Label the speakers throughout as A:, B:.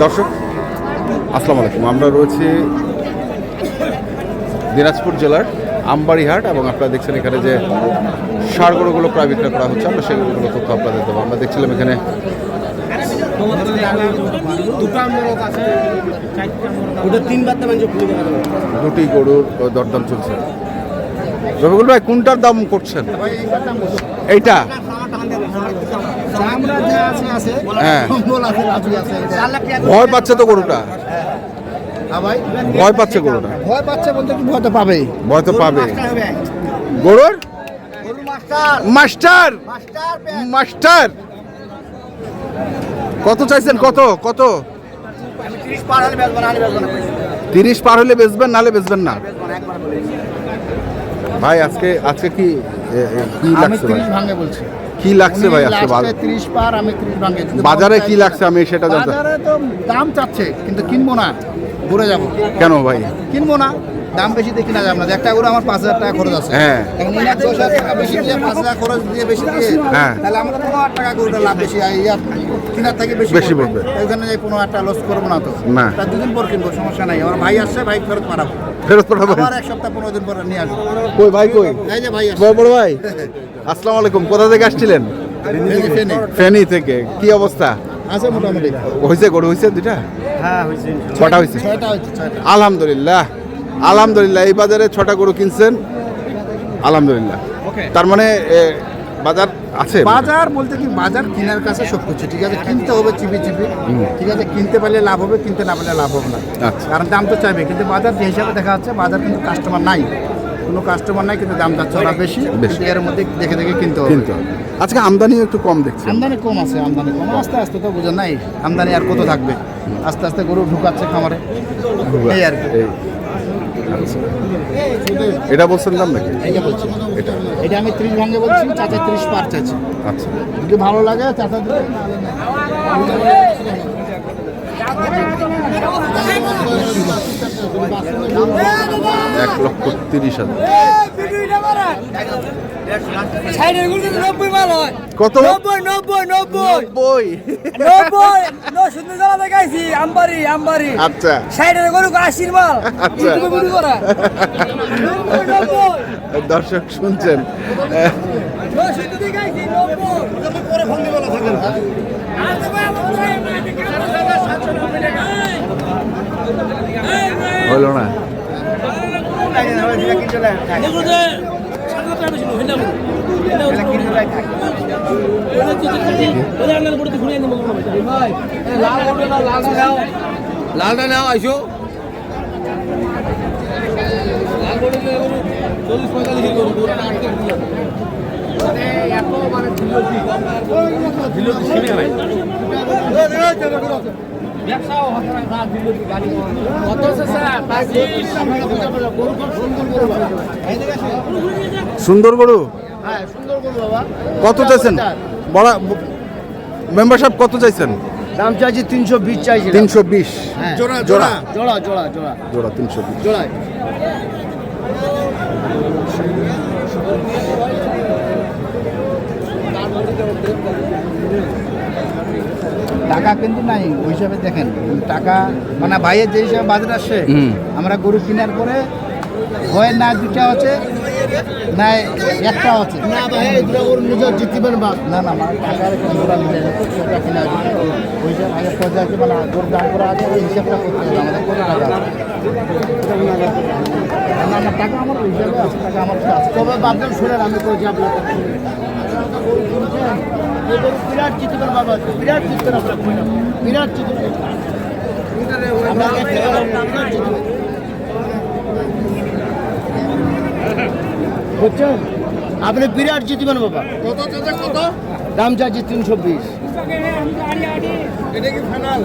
A: দর্শক আসসালামু আলাইকুম, আমরা রয়েছি দিনাজপুর জেলার আমবাড়ি হাট এবং আপনারা দেখছেন এখানে যে ষাঁড় গরুগুলো প্রায় বিক্রয় করা হচ্ছে। আমরা সেগুলো তথ্য আপনাদের দেবো। আমরা দেখছিলাম এখানে দুটি গরুর দরদাম চলছে। রবিকুল ভাই কোনটার দাম করছেন? এইটা হ্যাঁ, ভয় পাচ্ছে তো গরুটা, ভয় পাচ্ছে গরুটা,
B: ভয় পাচ্ছে বলতে কি ভয় তো পাবেই,
A: ভয় তো পাবে। গরুর মাস্টার মাস্টার কত চাইছেন? কত কত? 30 পার হলে বেচবেন, নালে বেচবেন না ভাই। আজকে আজকে কি কি লাগছে ভাই?
B: ভাঙে বলছি
A: কি লাগছে ভাই আজকে?
B: 30 পার, আমি 30 ভাঙে।
A: বাজারে কি লাগছে আমি সেটা জানতে।
B: বাজারে তো দাম চাচ্ছে কিন্তু কিনবো না, ঘুরে যাবো।
A: কেন ভাই?
B: কিনবো না, দাম বেশি দেখি না যাব না। একটা করে আমার 5000 টাকা খরচ আছে।
A: হ্যাঁ,
B: এখন 10,000 টাকা বেশি দিয়ে 5000 খরচ দিয়ে বেশি দিয়ে,
A: হ্যাঁ,
B: তাহলে আমরা 15,000 টাকা গরুটা লাভ বেশি কিনার থেকে বেশি পড়বে। ওইখানে যাই 15,000 টাকা লস করবো না তো
A: না।
B: তা 2 দিন পর কিনবো, সমস্যা নাই। আমার ভাই আসছে, ভাই ফেরত পাঠাবো, আবার 1 সপ্তাহ 15 দিন পর নিয়ে আসবো।
A: কই ভাই? কই
B: এই যে ভাই আসছে।
A: বড় ভাই আসসালামু আলাইকুম। কোথা থেকে আসছিলেন? ফেনী থেকে। কি অবস্থা
B: আছে? মোটামুটি
A: হয়েছে, গরু হয়েছে দুইটা?
B: হ্যাঁ হয়েছে।
A: ছটা হয়েছে?
B: 6টা হয়েছে।
A: আলহামদুলিল্লাহ, আলহামদুলিল্লাহ। এই বাজারে 6টা গরু কিনছেন, আলহামদুলিল্লাহ। তার মানে বাজার আছে?
B: বাজার বলতে কি, বাজার কেনার কাছে সব কিছু ঠিক আছে, কিনতে হবে চিপি চিপি, ঠিক আছে। কিনতে পারলে লাভ হবে, কিনতে না পারলে লাভ হবে না।
A: আচ্ছা,
B: কারণ দাম তো চাইবে, কিন্তু বাজার যে হিসাবে দেখা যাচ্ছে, বাজার কিন্তু কাস্টমার নাই, কোনো কাস্টমার নাই, কিন্তু দাম যাচ্ছে ওরা বেশি। এর মধ্যে দেখে দেখে কিনতে হবে।
A: আজকে আমদানি একটু কম দেখছি।
B: আমদানি কম আছে, আমদানি কম। আস্তে আস্তে তো বোঝেন নাই, আমদানি আর কত থাকবে। আস্তে আস্তে গরু ঢুকাচ্ছে খামারে, এই আর কি।
A: এটা বলছেন দাম নাকি?
B: এইটা বলছি,
A: এটা
B: এটা আমি 30 ভাঙে বলছি, চাচা 30 পার চাইছি।
A: আচ্ছা,
B: যদি ভালো লাগে চাচা দিলে।
A: 1,30,000। কত? 90। আচ্ছা আচ্ছা, দর্শক শুনছেন, হলো না।
C: লালটা নাও আইসো, লাল বড় 40-45
A: সুন্দর গরু।
B: হ্যাঁ সুন্দর গরু বাবা।
A: কত চাইছেন? বড় মেম্বার সাহেব কত চাইছেন?
B: দাম চাইছি 320 চাইছি।
A: 320
B: জোড়া
A: জোড়া
B: জোড়া জোড়া জোড়া
A: জোড়া 320
B: জোড়ায়। টাকা কিন্তু নাই ওই হিসাবে দেখেন, টাকা মানে ভাইয়ের যে হিসাবে বাজার আসছে, আমরা গরু কেনার পরে ভয়ের না 2টা আছে না 1টা আছে না ভাই, এই 2টা গরু নিজের জিতবেন বাদ না না, মানে টাকার কোনো জোড়া মিলে না তো, সেটা কিনা আছে ওই হিসাবে ভাইয়ের পর্যায়ে আছে, মানে গরু দাম করা আছে, ওই হিসাবটা করতে হবে আমাদের। কত টাকা আছে না না, টাকা আমার ওই হিসাবে আছে, টাকা আমার আছে। তবে বাপজন শুনেন, আমি কইছি আপনাকে বিরাট জিতবেন বাবা, বিরাট জিতবেন আপনার, বিরাট জিতবেন। বুঝছেন, আপনি বিরাট জিতবেন বাবা। কত কত দাম চাইছি? 320। এটা কি ফাইনাল?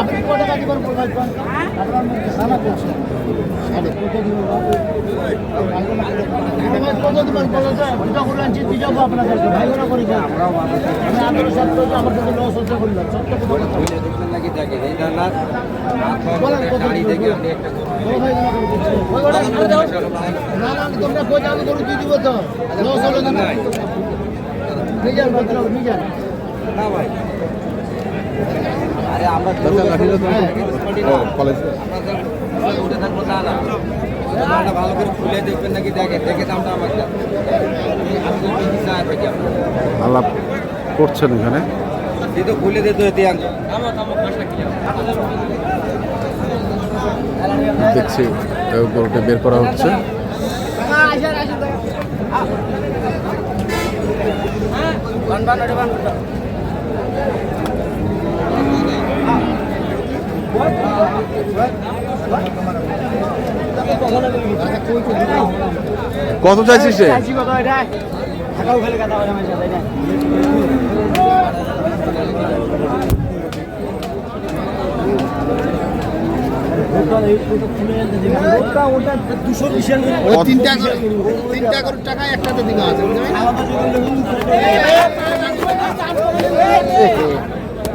B: আপনি কত টাকা দিবেন বলবেন? আপনার মুখে সানা করছে। আরে কত দিবেন বাবা? কত দিবেন বলেন তো, দুটো করলেন জিতে যাবো আপনাদেরকে, ভাই ওরা করি যান। আমি আপনার সাথে আমার কাছে লস হচ্ছে বললাম, সত্য কথা লাগি থাকে এই দানা বলেন কত দিবেন? না না, তোমরা কই যাবে গরু দিয়ে দিব তো, লস হলো না। নিয়ে যান বদলাও, নিয়ে যান না ভাই।
A: ও, কলেজে
C: উঠে থাকবো তা না দামটা ভালো করে খুলে দেখবেন নাকি দেখে দেখে দামটা আমার
A: আলাপ করছেন এখানে।
C: তুই তো খুলে দে তো দিয়ে
A: দেখছি গরুটা বের করা হচ্ছে। কত চাইছিস রে?
B: তিনটা করে টাকা একটাতে দিকে আছে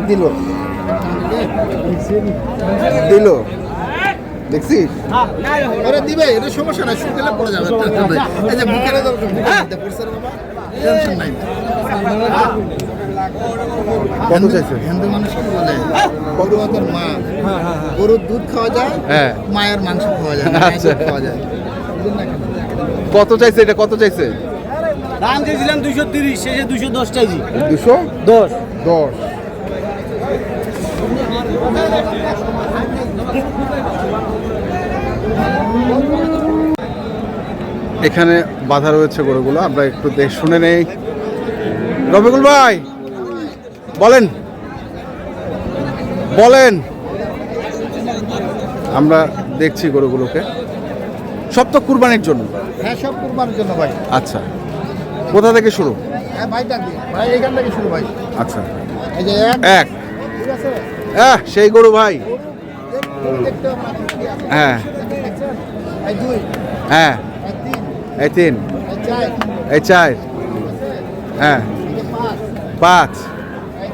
A: দিল দিল দেখছিস?
B: ওরা দিবে, এটা সমস্যা নাই, শুকিয়ে পড়ে যাবে। এই যে বুকের টেনশন নাই।
A: কত চাইছে?
B: হিন্দু মানুষ কি বলে, গরু তোর মা, গরুর দুধ খাওয়া যায়,
A: হ্যাঁ।
B: মায়ের মাংস খাওয়া যায়,
A: আচ্ছা।
B: খাওয়া যায়।
A: কত চাইছে এটা? কত চাইছে?
C: দাম দিয়েছিলাম 230, শেষে 210 চাইছি।
A: 210। এখানে বাধা রয়েছে গরুগুলো, আমরা একটু শুনে নেই। রবিকুল ভাই বলেন বলেন। আমরা দেখছি গরুগুলোকে, সব তো কুরবানির জন্য।
B: হ্যাঁ, সব কুরবানির জন্য ভাই।
A: আচ্ছা, কোথা থেকে শুরু?
B: হ্যাঁ ভাই, ডাকবি ভাই, এখান থেকে শুরু ভাই।
A: আচ্ছা,
B: এই যে
A: এক।
B: ঠিক আছে,
A: সেই গরু ভাই।
B: দেখতে হবে কি আছে।
A: হ্যাঁ
B: দেখছেন? এই দুই,
A: হ্যাঁ,
B: এই তিন,
A: এই 3,
B: এই চার,
A: এই 4, হ্যাঁ,
B: এই যে পাঁচ,
A: 5,
B: এই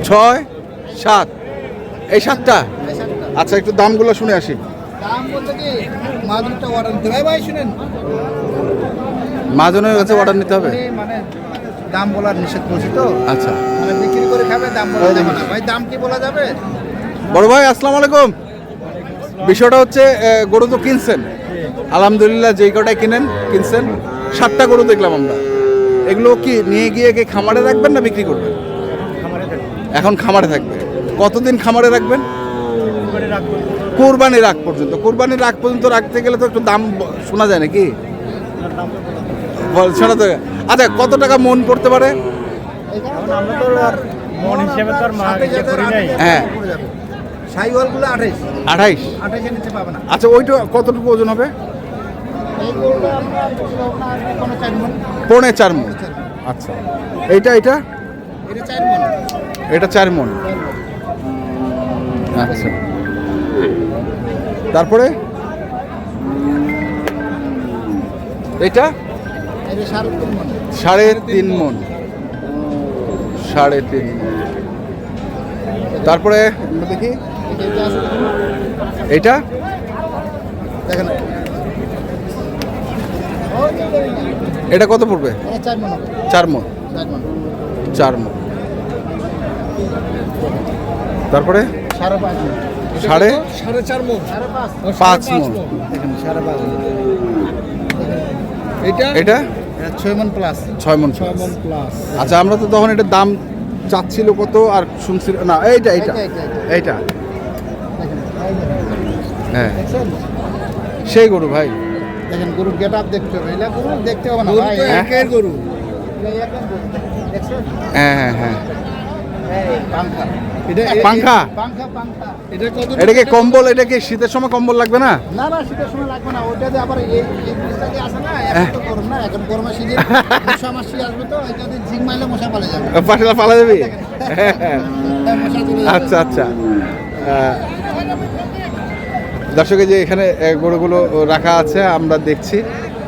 A: 6, 7, এই 7টা।
B: এই সাতটা।
A: আচ্ছা, একটু দামগুলো শুনে আসি।
B: দাম বলতে কি, মা দুটো অর্ডার দিতে ভাই, ভাই শুনেন,
A: মাঝনের কাছে অর্ডার নিতে হবে।
B: উনি মানে দাম বলার নিষেধ করছি তো,
A: আচ্ছা,
B: মানে বিক্রি করে খাবে, দাম বলা যাবে না ভাই। দাম কি বলা যাবে?
A: বড় ভাই আসসালামু আলাইকুম। বিষয়টা হচ্ছে গরু তো কিনছেন, আলহামদুলিল্লাহ, যেই কটাই কিনছেন 7টা গরু দেখলাম আমরা। এগুলো কি নিয়ে গিয়ে কি খামারে রাখবেন না বিক্রি করবেন? এখন খামারে থাকবে। কতদিন খামারে রাখবেন? কোরবানির আগ পর্যন্ত। কোরবানির আগ পর্যন্ত রাখতে গেলে তো একটু দাম শোনা যায় নাকি? শোনা তো। আচ্ছা, কত টাকা মন পড়তে পারে?
B: মন হিসেবে তো আর
A: হ্যাঁ,
B: সাইওয়ালগুলো 28,
A: 28।
B: 28 এর নিচে পাবে না।
A: আচ্ছা, ওইটা কতটুকু ওজন হবে?
B: এই গরুটা আপনার কোনো 4 মণ।
A: 4.5 মণ। আচ্ছা, এটা
B: এটা 4 মণ।
A: এটা 4 মণ। আচ্ছা, তারপরে এটা
B: এটা 3.5 মণ।
A: 3.5 মণ। 3.5 মণ। তারপরে আমরা দেখি
B: এটা আছে,
A: এটা
B: দেখেন,
A: এটা কত পড়বে?
B: এটা 4 মণ হবে।
A: 4 মণ।
B: 4 মণ।
A: 4 মণ। তারপরে
B: 5.5 মণ।
A: সাড়ে
C: 4.5 মণ।
B: 5.5।
A: 5 মণ।
B: দেখেন 5.5 মণ।
C: এটা
A: এটা
B: 6 মণ প্লাস।
A: 6 মণ।
C: 6 মণ প্লাস।
A: আচ্ছা, আমরা তো তখন এটার দাম চাচ্ছিল কত আর শুনছিল না? এইটা এইটা এইটা
B: দেখেন, এই দেখেন।
A: হ্যাঁ,
B: দেখছেন?
A: সেই গরু ভাই।
B: দেখেন, গরুর গেট আপ দেখতে হবে। এটা গরু দেখতে হবে না
C: গরু
B: ভাই।
C: তো একের গরু।
B: এটা একদম গরু। দেখছেন?
A: হ্যাঁ হ্যাঁ হ্যাঁ।
B: এই পাংখা।
C: এটা
A: পাংখা।
B: পাংখা, পাংখা।
C: এটা কত?
A: এটা কি কম্বল? এটা কি শীতের সময় কম্বল লাগবে না?
B: না না, শীতের সময় লাগবে না। ওইটা যে আবার এই জিনিসটা কি আছে না, এখন তো গরম না, এখন গরমের সিজন, মশা মাসি আসবে তো, এটা দিয়ে ঝিং মারলে মশা পালে যাবে।
A: পাশে পালা যাবি?
B: মশা চলে যাবে।
A: আচ্ছা আচ্ছা। দর্শকে যে এখানে গরুগুলো রাখা আছে আমরা দেখছি,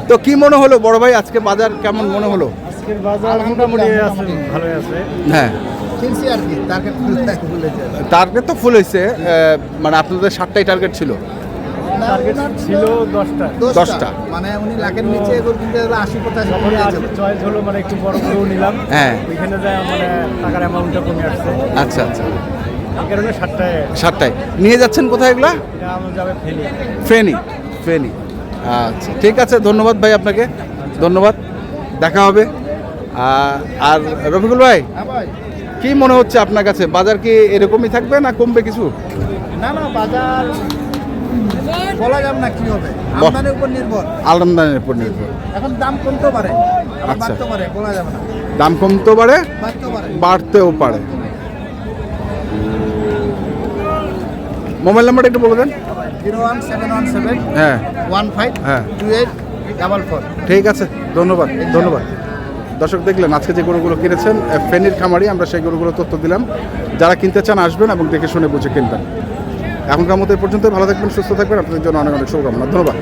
A: তো কি মনে হলো বড় ভাই, আজকে বাজার কেমন মনে হলো?
B: আজকের বাজার মোটামুটি আছে, ভালোই আছে।
A: হ্যাঁ,
B: কিনছি আর কি, টার্গেট খুলেছে।
A: টার্গেট তো ফুল হয়েছে, মানে আপনাদের 7টাই টার্গেট ছিল।
B: টার্গেট ছিল 10টা।
A: 10টা।
B: মানে উনি লাখের নিচে গরু কিনতে গেলে 80-85
D: চয়েস হলো, মানে একটু বড় গরু নিলাম,
A: হ্যাঁ,
D: ওইখানে যায় মানে টাকার অ্যামাউন্টটা কমে আসছে।
A: আচ্ছা আচ্ছা।
B: এই কারণে 7টায়
A: 7টায় নিয়ে যাচ্ছেন কোথায় এগুলা?
B: এটা আমরা যাবে ফেলি।
A: ফেনী, ফেনী। আচ্ছা ঠিক আছে, ধন্যবাদ ভাই আপনাকে, ধন্যবাদ, দেখা হবে। আর রফিকুল ভাই,
B: হ্যাঁ ভাই।
A: কি মনে হচ্ছে আপনার কাছে, বাজার কি এরকমই থাকবে না কমবে কিছু?
B: না না, বাজার বলা যাবে না কি হবে, আমদানির উপর নির্ভর।
A: আমদানির উপর নির্ভর।
B: এখন দাম কমতেও পারে, আবার
A: আচ্ছা।
B: বাড়তেও পারে, বলা যাবে না।
A: দাম কমতেও পারে,
B: বাড়তেও পারে।
A: বাড়তেও পারে। মোবাইল নাম্বারটা একটু বলে দেন।
B: 01717
A: হ্যাঁ
B: 15
A: হ্যাঁ
B: 2844।
A: ঠিক আছে, ধন্যবাদ, ধন্যবাদ। দর্শক দেখলেন আজকে যে গরুগুলো কিনেছেন ফেনীর খামারি, আমরা সেই গরুগুলো তথ্য দিলাম। যারা কিনতে চান আসবেন এবং দেখে শুনে বুঝে কিনবেন। এখনকার মতো এই পর্যন্ত, ভালো থাকবেন, সুস্থ থাকবেন, আপনাদের জন্য অনেক অনেক শুভকামনা, ধন্যবাদ।